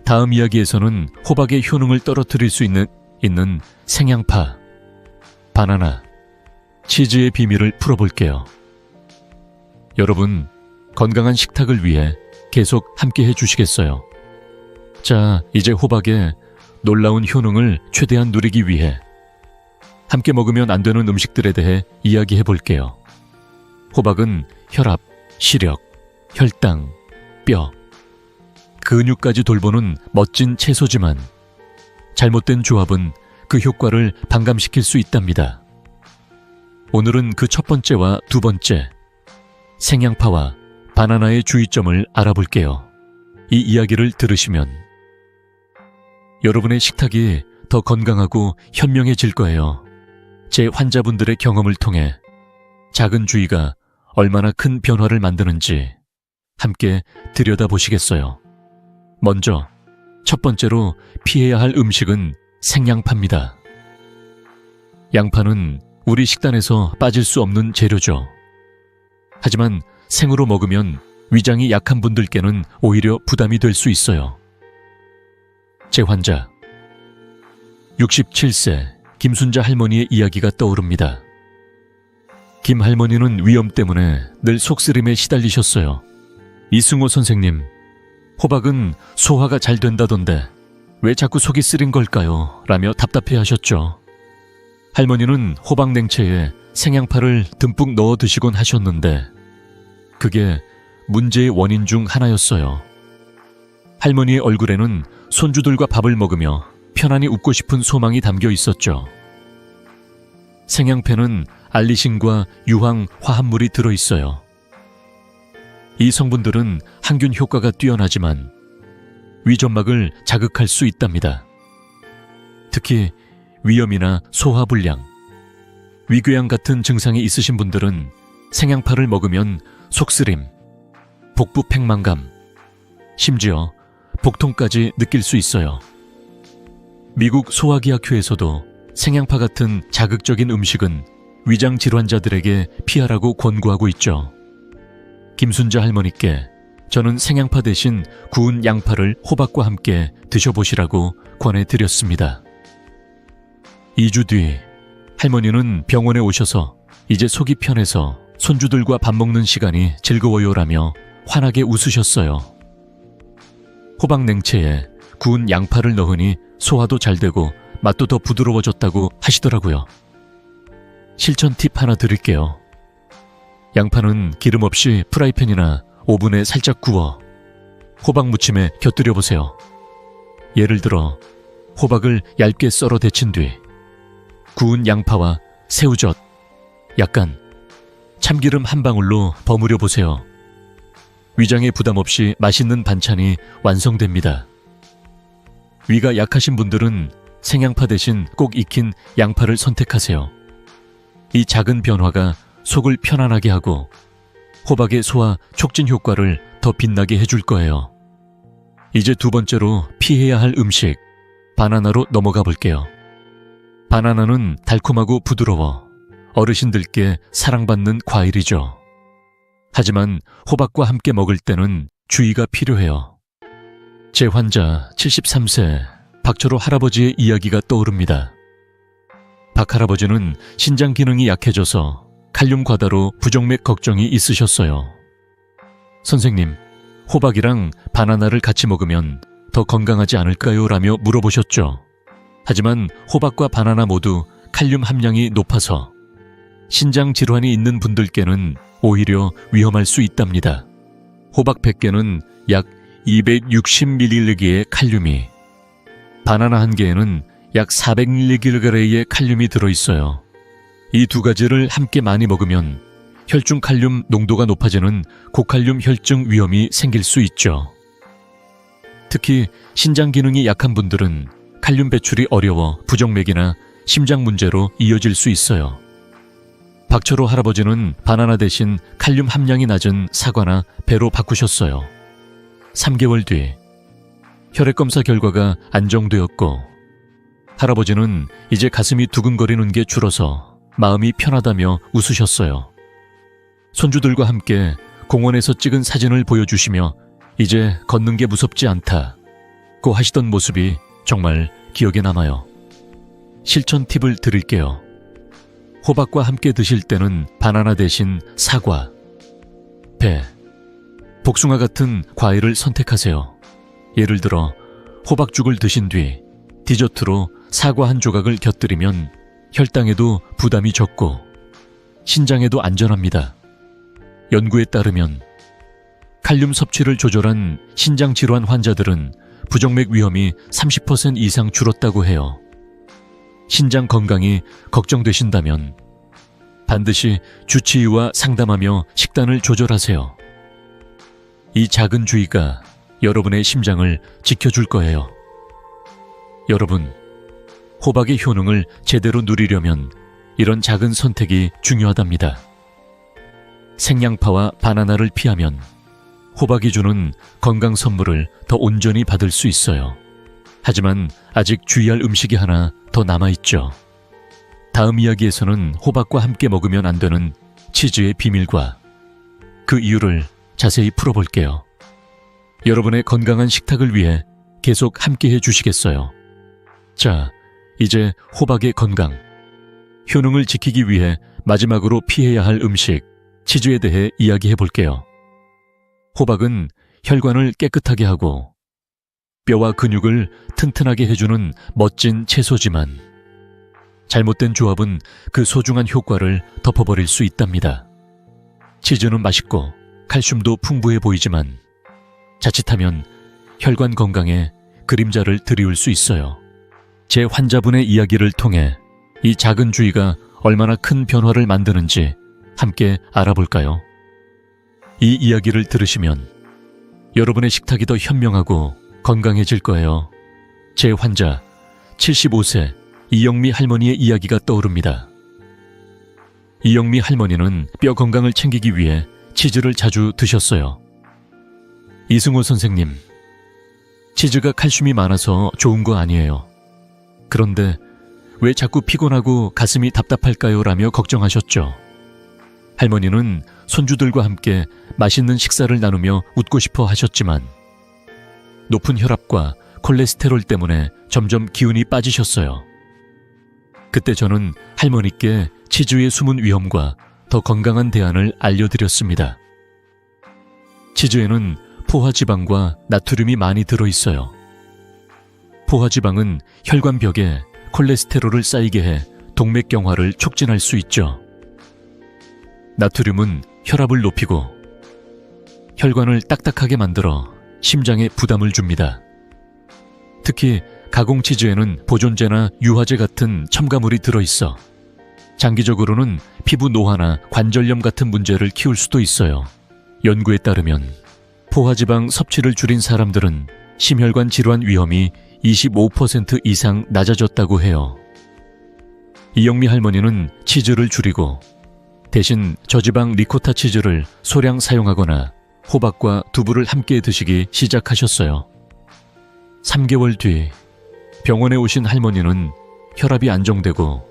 다음 이야기에서는 호박의 효능을 떨어뜨릴 수 있는 생양파, 바나나, 치즈의 비밀을 풀어볼게요. 여러분, 건강한 식탁을 위해 계속 함께 해주시겠어요? 자, 이제 호박의 놀라운 효능을 최대한 누리기 위해 함께 먹으면 안 되는 음식들에 대해 이야기해 볼게요. 호박은 혈압, 시력, 혈당, 뼈, 근육까지 돌보는 멋진 채소지만 잘못된 조합은 그 효과를 반감시킬 수 있답니다. 오늘은 그 첫 번째와 두 번째, 생양파와 바나나의 주의점을 알아볼게요. 이 이야기를 들으시면 여러분의 식탁이 더 건강하고 현명해질 거예요. 제 환자분들의 경험을 통해 작은 주의가 얼마나 큰 변화를 만드는지 함께 들여다보시겠어요. 먼저 첫 번째로 피해야 할 음식은 생양파입니다. 양파는 우리 식단에서 빠질 수 없는 재료죠. 하지만 생으로 먹으면 위장이 약한 분들께는 오히려 부담이 될 수 있어요. 제 환자 67세 김순자 할머니의 이야기가 떠오릅니다. 김 할머니는 위염 때문에 늘 속쓰림에 시달리셨어요. 이승호 선생님, 호박은 소화가 잘 된다던데 왜 자꾸 속이 쓰린 걸까요? 라며 답답해하셨죠. 할머니는 호박 냉채에 생양파를 듬뿍 넣어 드시곤 하셨는데 그게 문제의 원인 중 하나였어요. 할머니의 얼굴에는 손주들과 밥을 먹으며 편안히 웃고 싶은 소망이 담겨 있었죠. 생양패는 알리신과 유황 화합물이 들어있어요. 이 성분들은 항균 효과가 뛰어나지만 위점막을 자극할 수 있답니다. 특히 위염이나 소화불량, 위궤양 같은 증상이 있으신 분들은 생양파를 먹으면 속쓰림, 복부 팽만감, 심지어 복통까지 느낄 수 있어요. 미국 소화기학회에서도 생양파 같은 자극적인 음식은 위장 질환자들에게 피하라고 권고하고 있죠. 김순자 할머니께 저는 생양파 대신 구운 양파를 호박과 함께 드셔보시라고 권해드렸습니다. 2주 뒤 할머니는 병원에 오셔서 이제 속이 편해서 손주들과 밥 먹는 시간이 즐거워요라며 환하게 웃으셨어요. 호박 냉채에 구운 양파를 넣으니 소화도 잘 되고 맛도 더 부드러워졌다고 하시더라고요. 실천 팁 하나 드릴게요. 양파는 기름 없이 프라이팬이나 오븐에 살짝 구워 호박 무침에 곁들여 보세요. 예를 들어 호박을 얇게 썰어 데친 뒤 구운 양파와 새우젓, 약간 참기름 한 방울로 버무려 보세요. 위장에 부담 없이 맛있는 반찬이 완성됩니다. 위가 약하신 분들은 생양파 대신 꼭 익힌 양파를 선택하세요. 이 작은 변화가 속을 편안하게 하고 호박의 소화 촉진 효과를 더 빛나게 해줄 거예요. 이제 두 번째로 피해야 할 음식, 바나나로 넘어가 볼게요. 바나나는 달콤하고 부드러워 어르신들께 사랑받는 과일이죠. 하지만 호박과 함께 먹을 때는 주의가 필요해요. 제 환자 73세 박철호 할아버지의 이야기가 떠오릅니다. 박 할아버지는 신장 기능이 약해져서 칼륨 과다로 부정맥 걱정이 있으셨어요. 선생님, 호박이랑 바나나를 같이 먹으면 더 건강하지 않을까요? 라며 물어보셨죠. 하지만 호박과 바나나 모두 칼륨 함량이 높아서 신장 질환이 있는 분들께는 오히려 위험할 수 있답니다. 호박 100개는 약 260mg의 칼륨이, 바나나 1개에는 약 400mg의 칼륨이 들어있어요. 이 두 가지를 함께 많이 먹으면 혈중 칼륨 농도가 높아지는 고칼륨 혈증 위험이 생길 수 있죠. 특히 신장 기능이 약한 분들은 칼륨 배출이 어려워 부정맥이나 심장 문제로 이어질 수 있어요. 박철호 할아버지는 바나나 대신 칼륨 함량이 낮은 사과나 배로 바꾸셨어요. 3개월 뒤 혈액검사 결과가 안정되었고 할아버지는 이제 가슴이 두근거리는 게 줄어서 마음이 편하다며 웃으셨어요. 손주들과 함께 공원에서 찍은 사진을 보여주시며 이제 걷는 게 무섭지 않다고 하시던 모습이 정말 기억에 남아요. 실천 팁을 드릴게요. 호박과 함께 드실 때는 바나나 대신 사과, 배, 복숭아 같은 과일을 선택하세요. 예를 들어 호박죽을 드신 뒤 디저트로 사과 한 조각을 곁들이면 혈당에도 부담이 적고 신장에도 안전합니다. 연구에 따르면 칼륨 섭취를 조절한 신장 질환 환자들은 부정맥 위험이 30% 이상 줄었다고 해요. 신장 건강이 걱정되신다면 반드시 주치의와 상담하며 식단을 조절하세요. 이 작은 주의가 여러분의 심장을 지켜줄 거예요. 여러분, 호박의 효능을 제대로 누리려면 이런 작은 선택이 중요하답니다. 생양파와 바나나를 피하면 호박이 주는 건강 선물을 더 온전히 받을 수 있어요. 하지만 아직 주의할 음식이 하나 더 남아있죠. 다음 이야기에서는 호박과 함께 먹으면 안 되는 치즈의 비밀과 그 이유를 자세히 풀어볼게요. 여러분의 건강한 식탁을 위해 계속 함께 해주시겠어요? 자, 이제 호박의 건강, 효능을 지키기 위해 마지막으로 피해야 할 음식, 치즈에 대해 이야기해 볼게요. 호박은 혈관을 깨끗하게 하고 뼈와 근육을 튼튼하게 해주는 멋진 채소지만 잘못된 조합은 그 소중한 효과를 덮어버릴 수 있답니다. 치즈는 맛있고 칼슘도 풍부해 보이지만 자칫하면 혈관 건강에 그림자를 드리울 수 있어요. 제 환자분의 이야기를 통해 이 작은 주의가 얼마나 큰 변화를 만드는지 함께 알아볼까요? 이 이야기를 들으시면 여러분의 식탁이 더 현명하고 건강해질 거예요. 제 환자 75세 이영미 할머니의 이야기가 떠오릅니다. 이영미 할머니는 뼈 건강을 챙기기 위해 치즈를 자주 드셨어요. 이승호 선생님, 치즈가 칼슘이 많아서 좋은 거 아니에요. 그런데 왜 자꾸 피곤하고 가슴이 답답할까요? 라며 걱정하셨죠. 할머니는 손주들과 함께 맛있는 식사를 나누며 웃고 싶어 하셨지만 높은 혈압과 콜레스테롤 때문에 점점 기운이 빠지셨어요. 그때 저는 할머니께 치즈의 숨은 위험과 더 건강한 대안을 알려드렸습니다. 치즈에는 포화지방과 나트륨이 많이 들어있어요. 포화지방은 혈관벽에 콜레스테롤을 쌓이게 해 동맥경화를 촉진할 수 있죠. 나트륨은 혈압을 높이고 혈관을 딱딱하게 만들어 심장에 부담을 줍니다. 특히 가공치즈에는 보존제나 유화제 같은 첨가물이 들어있어 장기적으로는 피부 노화나 관절염 같은 문제를 키울 수도 있어요. 연구에 따르면 포화지방 섭취를 줄인 사람들은 심혈관 질환 위험이 25% 이상 낮아졌다고 해요. 이영미 할머니는 치즈를 줄이고 대신 저지방 리코타 치즈를 소량 사용하거나 호박과 두부를 함께 드시기 시작하셨어요. 3개월 뒤 병원에 오신 할머니는 혈압이 안정되고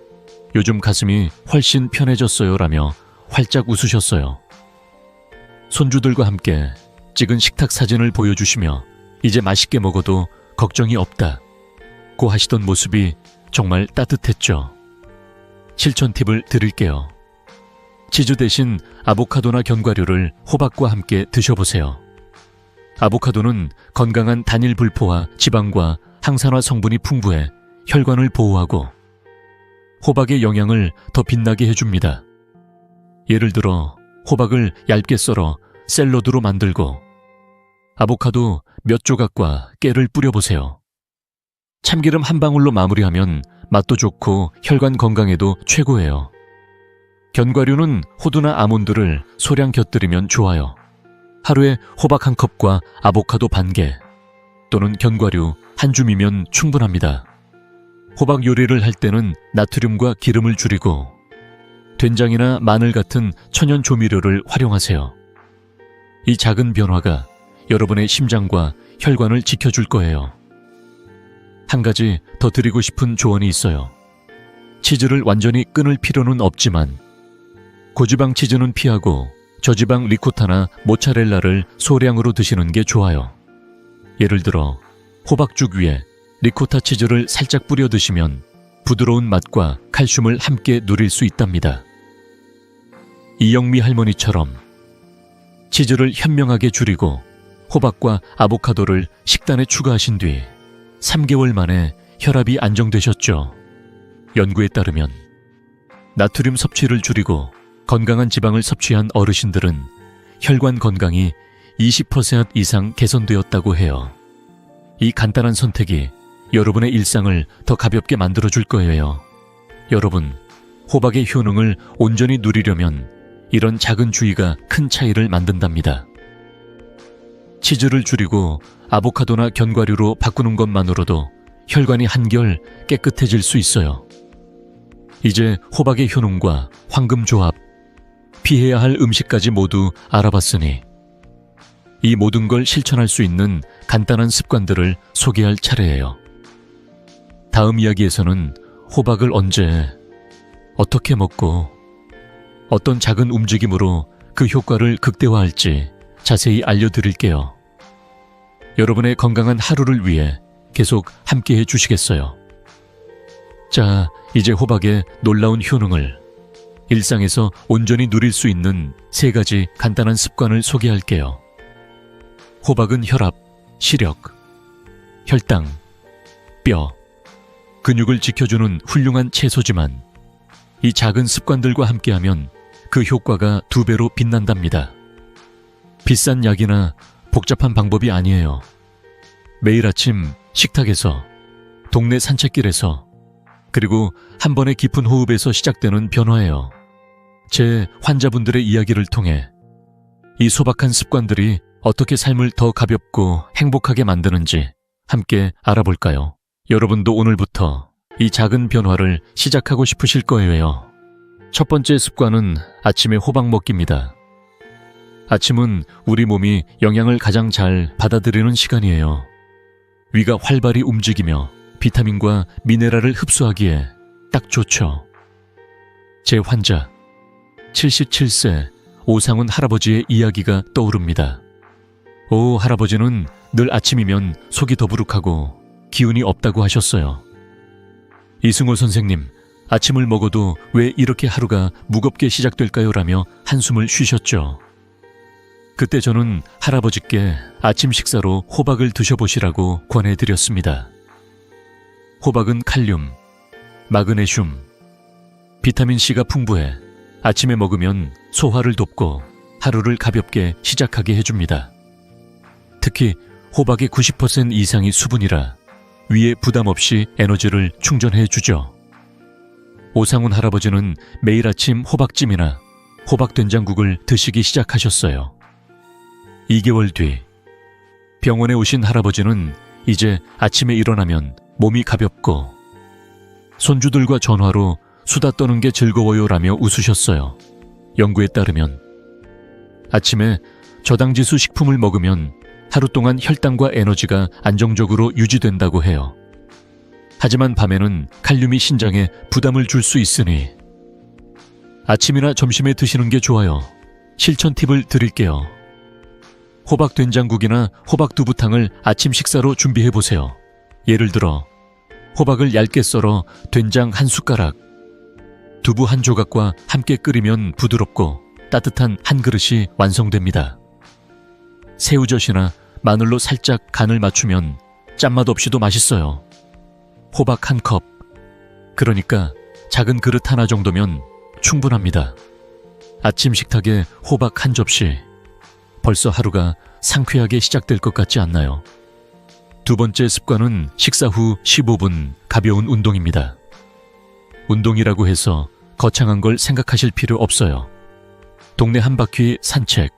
요즘 가슴이 훨씬 편해졌어요 라며 활짝 웃으셨어요. 손주들과 함께 찍은 식탁 사진을 보여주시며 이제 맛있게 먹어도 걱정이 없다고 하시던 모습이 정말 따뜻했죠. 실천 팁을 드릴게요. 치즈 대신 아보카도나 견과류를 호박과 함께 드셔보세요. 아보카도는 건강한 단일 불포화 지방과 항산화 성분이 풍부해 혈관을 보호하고 호박의 영양을 더 빛나게 해줍니다. 예를 들어 호박을 얇게 썰어 샐러드로 만들고 아보카도 몇 조각과 깨를 뿌려보세요. 참기름 한 방울로 마무리하면 맛도 좋고 혈관 건강에도 최고예요. 견과류는 호두나 아몬드를 소량 곁들이면 좋아요. 하루에 호박 한 컵과 아보카도 반 개 또는 견과류 한 줌이면 충분합니다. 호박 요리를 할 때는 나트륨과 기름을 줄이고 된장이나 마늘 같은 천연 조미료를 활용하세요. 이 작은 변화가 여러분의 심장과 혈관을 지켜줄 거예요. 한 가지 더 드리고 싶은 조언이 있어요. 치즈를 완전히 끊을 필요는 없지만 고지방 치즈는 피하고 저지방 리코타나 모차렐라를 소량으로 드시는 게 좋아요. 예를 들어 호박죽 위에 리코타 치즈를 살짝 뿌려 드시면 부드러운 맛과 칼슘을 함께 누릴 수 있답니다. 이영미 할머니처럼 치즈를 현명하게 줄이고 호박과 아보카도를 식단에 추가하신 뒤 3개월 만에 혈압이 안정되셨죠. 연구에 따르면 나트륨 섭취를 줄이고 건강한 지방을 섭취한 어르신들은 혈관 건강이 20% 이상 개선되었다고 해요. 이 간단한 선택이 여러분의 일상을 더 가볍게 만들어줄 거예요. 여러분, 호박의 효능을 온전히 누리려면 이런 작은 주의가 큰 차이를 만든답니다. 치즈를 줄이고 아보카도나 견과류로 바꾸는 것만으로도 혈관이 한결 깨끗해질 수 있어요. 이제 호박의 효능과 황금 조합, 피해야 할 음식까지 모두 알아봤으니 이 모든 걸 실천할 수 있는 간단한 습관들을 소개할 차례예요. 다음 이야기에서는 호박을 언제, 어떻게 먹고 어떤 작은 움직임으로 그 효과를 극대화할지 자세히 알려드릴게요. 여러분의 건강한 하루를 위해 계속 함께해 주시겠어요? 자, 이제 호박의 놀라운 효능을 일상에서 온전히 누릴 수 있는 3가지 간단한 습관을 소개할게요. 호박은 혈압, 시력, 혈당, 뼈, 근육을 지켜주는 훌륭한 채소지만 이 작은 습관들과 함께하면 그 효과가 2배로 빛난답니다. 비싼 약이나 복잡한 방법이 아니에요. 매일 아침 식탁에서, 동네 산책길에서, 그리고 한 번의 깊은 호흡에서 시작되는 변화예요. 제 환자분들의 이야기를 통해 이 소박한 습관들이 어떻게 삶을 더 가볍고 행복하게 만드는지 함께 알아볼까요? 여러분도 오늘부터 이 작은 변화를 시작하고 싶으실 거예요. 첫 번째 습관은 아침에 호박 먹기입니다. 아침은 우리 몸이 영양을 가장 잘 받아들이는 시간이에요. 위가 활발히 움직이며 비타민과 미네랄을 흡수하기에 딱 좋죠. 제 환자 77세 오상훈 할아버지의 이야기가 떠오릅니다. 오 할아버지는 늘 아침이면 속이 더부룩하고 기운이 없다고 하셨어요. 이승호 선생님, 아침을 먹어도 왜 이렇게 하루가 무겁게 시작될까요? 라며 한숨을 쉬셨죠. 그때 저는 할아버지께 아침 식사로 호박을 드셔보시라고 권해드렸습니다. 호박은 칼륨, 마그네슘, 비타민C가 풍부해 아침에 먹으면 소화를 돕고 하루를 가볍게 시작하게 해줍니다. 특히 호박의 90% 이상이 수분이라 위에 부담 없이 에너지를 충전해주죠. 오상훈 할아버지는 매일 아침 호박찜이나 호박된장국을 드시기 시작하셨어요. 2개월 뒤 병원에 오신 할아버지는 이제 아침에 일어나면 몸이 가볍고 손주들과 전화로 수다 떠는 게 즐거워요라며 웃으셨어요. 연구에 따르면 아침에 저당지수 식품을 먹으면 하루 동안 혈당과 에너지가 안정적으로 유지된다고 해요. 하지만 밤에는 칼륨이 신장에 부담을 줄 수 있으니 아침이나 점심에 드시는 게 좋아요. 실천 팁을 드릴게요. 호박 된장국이나 호박 두부탕을 아침 식사로 준비해보세요. 예를 들어 호박을 얇게 썰어 된장 한 숟가락, 두부 한 조각과 함께 끓이면 부드럽고 따뜻한 한 그릇이 완성됩니다. 새우젓이나 마늘로 살짝 간을 맞추면 짠맛 없이도 맛있어요. 호박 한 컵, 그러니까 작은 그릇 하나 정도면 충분합니다. 아침 식탁에 호박 한 접시, 벌써 하루가 상쾌하게 시작될 것 같지 않나요? 두 번째 습관은 식사 후 15분 가벼운 운동입니다. 운동이라고 해서 거창한 걸 생각하실 필요 없어요. 동네 한 바퀴 산책,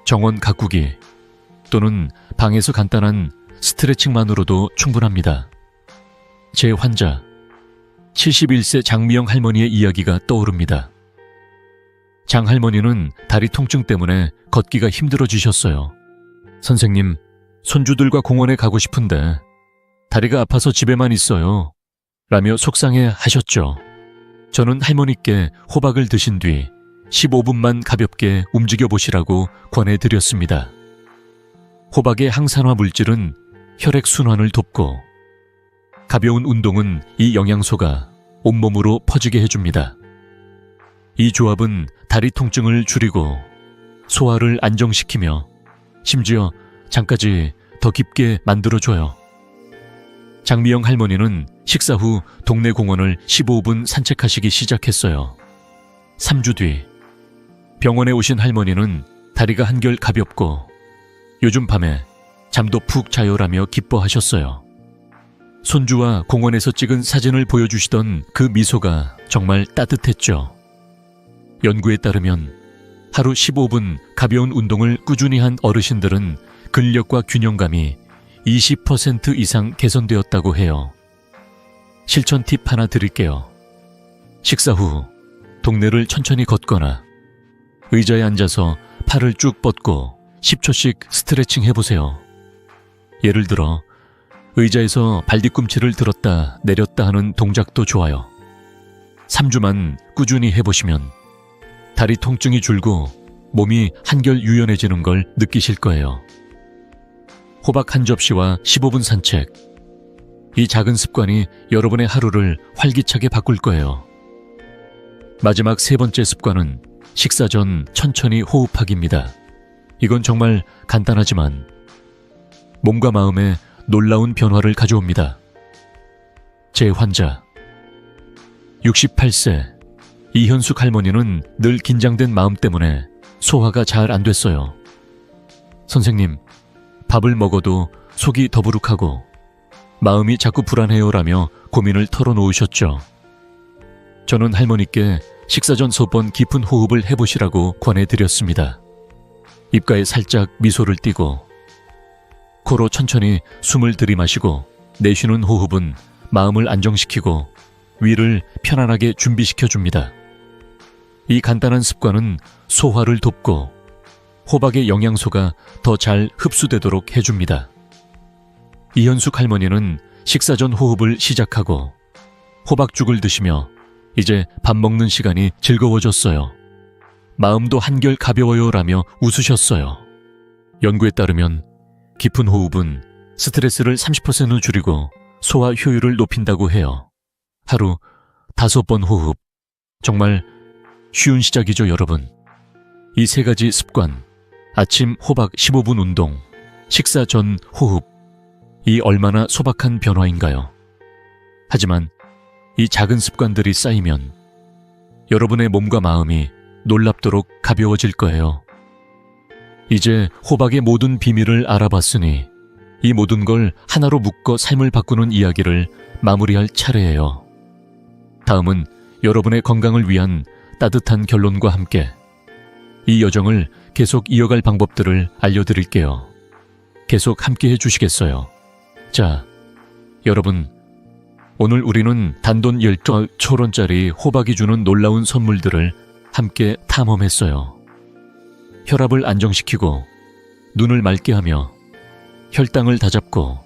정원 가꾸기 또는 방에서 간단한 스트레칭만으로도 충분합니다. 제 환자 71세 장미영 할머니의 이야기가 떠오릅니다. 장 할머니는 다리 통증 때문에 걷기가 힘들어지셨어요. 선생님, 손주들과 공원에 가고 싶은데 다리가 아파서 집에만 있어요. 라며 속상해 하셨죠. 저는 할머니께 호박을 드신 뒤 15분만 가볍게 움직여 보시라고 권해드렸습니다. 호박의 항산화 물질은 혈액순환을 돕고 가벼운 운동은 이 영양소가 온몸으로 퍼지게 해줍니다. 이 조합은 다리 통증을 줄이고 소화를 안정시키며 심지어 장까지 더 깊게 만들어줘요. 장미영 할머니는 식사 후 동네 공원을 15분 산책하시기 시작했어요. 3주 뒤 병원에 오신 할머니는 다리가 한결 가볍고 요즘 밤에 잠도 푹 자요라며 기뻐하셨어요. 손주와 공원에서 찍은 사진을 보여주시던 그 미소가 정말 따뜻했죠. 연구에 따르면 하루 15분 가벼운 운동을 꾸준히 한 어르신들은 근력과 균형감이 20% 이상 개선되었다고 해요. 실천 팁 하나 드릴게요. 식사 후 동네를 천천히 걷거나 의자에 앉아서 팔을 쭉 뻗고 10초씩 스트레칭 해보세요. 예를 들어 의자에서 발뒤꿈치를 들었다 내렸다 하는 동작도 좋아요. 3주만 꾸준히 해보시면 다리 통증이 줄고 몸이 한결 유연해지는 걸 느끼실 거예요. 호박 한 접시와 15분 산책. 이 작은 습관이 여러분의 하루를 활기차게 바꿀 거예요. 마지막 세 번째 습관은 식사 전 천천히 호흡하기입니다. 이건 정말 간단하지만 몸과 마음에 놀라운 변화를 가져옵니다. 제 환자 68세 이현숙 할머니는 늘 긴장된 마음 때문에 소화가 잘 안 됐어요. 선생님, 밥을 먹어도 속이 더부룩하고 마음이 자꾸 불안해요라며 고민을 털어놓으셨죠. 저는 할머니께 식사 전 수번 깊은 호흡을 해보시라고 권해드렸습니다. 입가에 살짝 미소를 띠고 코로 천천히 숨을 들이마시고 내쉬는 호흡은 마음을 안정시키고 위를 편안하게 준비시켜줍니다. 이 간단한 습관은 소화를 돕고 호박의 영양소가 더 잘 흡수되도록 해줍니다. 이현숙 할머니는 식사 전 호흡을 시작하고 호박죽을 드시며 이제 밥 먹는 시간이 즐거워졌어요. 마음도 한결 가벼워요라며 웃으셨어요. 연구에 따르면 깊은 호흡은 스트레스를 30% 줄이고 소화 효율을 높인다고 해요. 하루 5번 호흡. 정말 쉬운 시작이죠, 여러분. 이 3가지 습관, 아침 호박 15분 운동, 식사 전 호흡, 이 얼마나 소박한 변화인가요? 하지만 이 작은 습관들이 쌓이면 여러분의 몸과 마음이 놀랍도록 가벼워질 거예요. 이제 호박의 모든 비밀을 알아봤으니 이 모든 걸 하나로 묶어 삶을 바꾸는 이야기를 마무리할 차례예요. 다음은 여러분의 건강을 위한 따뜻한 결론과 함께 이 여정을 계속 이어갈 방법들을 알려드릴게요. 계속 함께 해주시겠어요? 자, 여러분, 오늘 우리는 단돈 10,000원짜리 호박이 주는 놀라운 선물들을 함께 탐험했어요. 혈압을 안정시키고 눈을 맑게 하며 혈당을 다잡고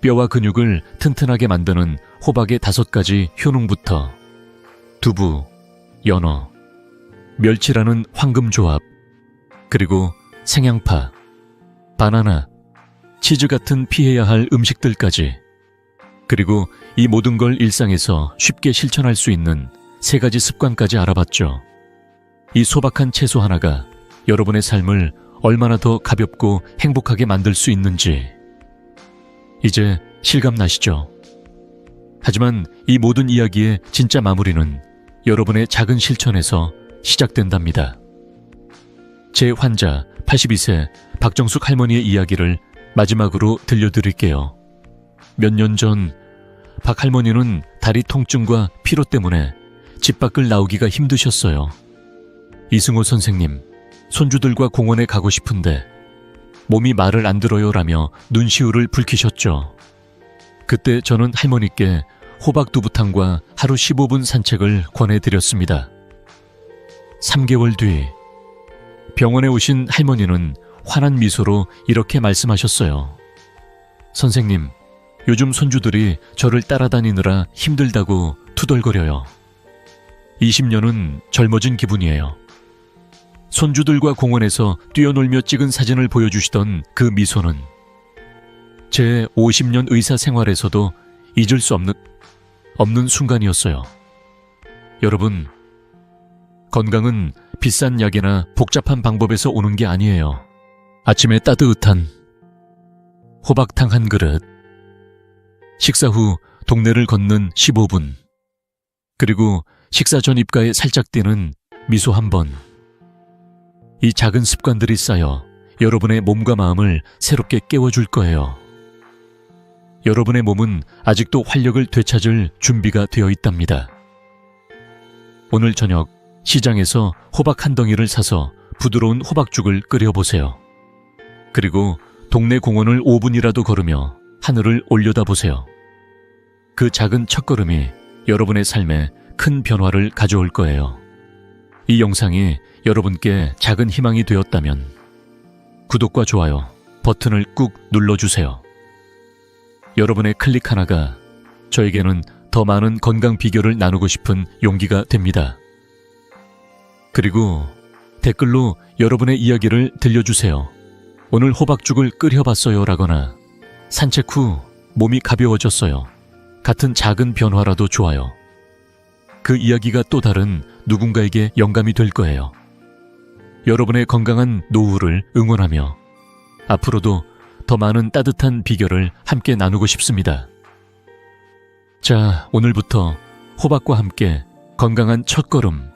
뼈와 근육을 튼튼하게 만드는 호박의 5가지 효능부터 두부, 연어, 멸치라는 황금조합, 그리고 생양파, 바나나, 치즈 같은 피해야 할 음식들까지, 그리고 이 모든 걸 일상에서 쉽게 실천할 수 있는 3가지 습관까지 알아봤죠. 이 소박한 채소 하나가 여러분의 삶을 얼마나 더 가볍고 행복하게 만들 수 있는지 이제 실감 나시죠? 하지만 이 모든 이야기의 진짜 마무리는 여러분의 작은 실천에서 시작된답니다. 제 환자 82세 박정숙 할머니의 이야기를 마지막으로 들려드릴게요. 몇 년 전 박 할머니는 다리 통증과 피로 때문에 집 밖을 나오기가 힘드셨어요. 이승호 선생님, 손주들과 공원에 가고 싶은데 몸이 말을 안 들어요라며 눈시울을 붉히셨죠. 그때 저는 할머니께 호박두부탕과 하루 15분 산책을 권해드렸습니다. 3개월 뒤 병원에 오신 할머니는 환한 미소로 이렇게 말씀하셨어요. 선생님, 요즘 손주들이 저를 따라다니느라 힘들다고 투덜거려요. 20년은 젊어진 기분이에요. 손주들과 공원에서 뛰어놀며 찍은 사진을 보여주시던 그 미소는 제 50년 의사 생활에서도 잊을 수 없는 순간이었어요. 여러분, 건강은 비싼 약이나 복잡한 방법에서 오는 게 아니에요. 아침에 따뜻한 호박탕 한 그릇, 식사 후 동네를 걷는 15분, 그리고 식사 전 입가에 살짝 띄는 미소 한 번. 이 작은 습관들이 쌓여 여러분의 몸과 마음을 새롭게 깨워줄 거예요. 여러분의 몸은 아직도 활력을 되찾을 준비가 되어 있답니다. 오늘 저녁 시장에서 호박 한 덩이를 사서 부드러운 호박죽을 끓여보세요. 그리고 동네 공원을 5분이라도 걸으며 하늘을 올려다보세요. 그 작은 첫걸음이 여러분의 삶에 큰 변화를 가져올 거예요. 이 영상이 여러분께 작은 희망이 되었다면 구독과 좋아요 버튼을 꾹 눌러주세요. 여러분의 클릭 하나가 저에게는 더 많은 건강 비결을 나누고 싶은 용기가 됩니다. 그리고 댓글로 여러분의 이야기를 들려주세요. 오늘 호박죽을 끓여봤어요 라거나 산책 후 몸이 가벼워졌어요. 같은 작은 변화라도 좋아요. 그 이야기가 또 다른 누군가에게 영감이 될 거예요. 여러분의 건강한 노후를 응원하며 앞으로도 더 많은 따뜻한 비결을 함께 나누고 싶습니다. 자, 오늘부터 호박과 함께 건강한 첫걸음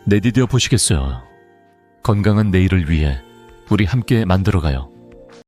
내디뎌 보시겠어요? 건강한 내일을 위해 우리 함께 만들어가요.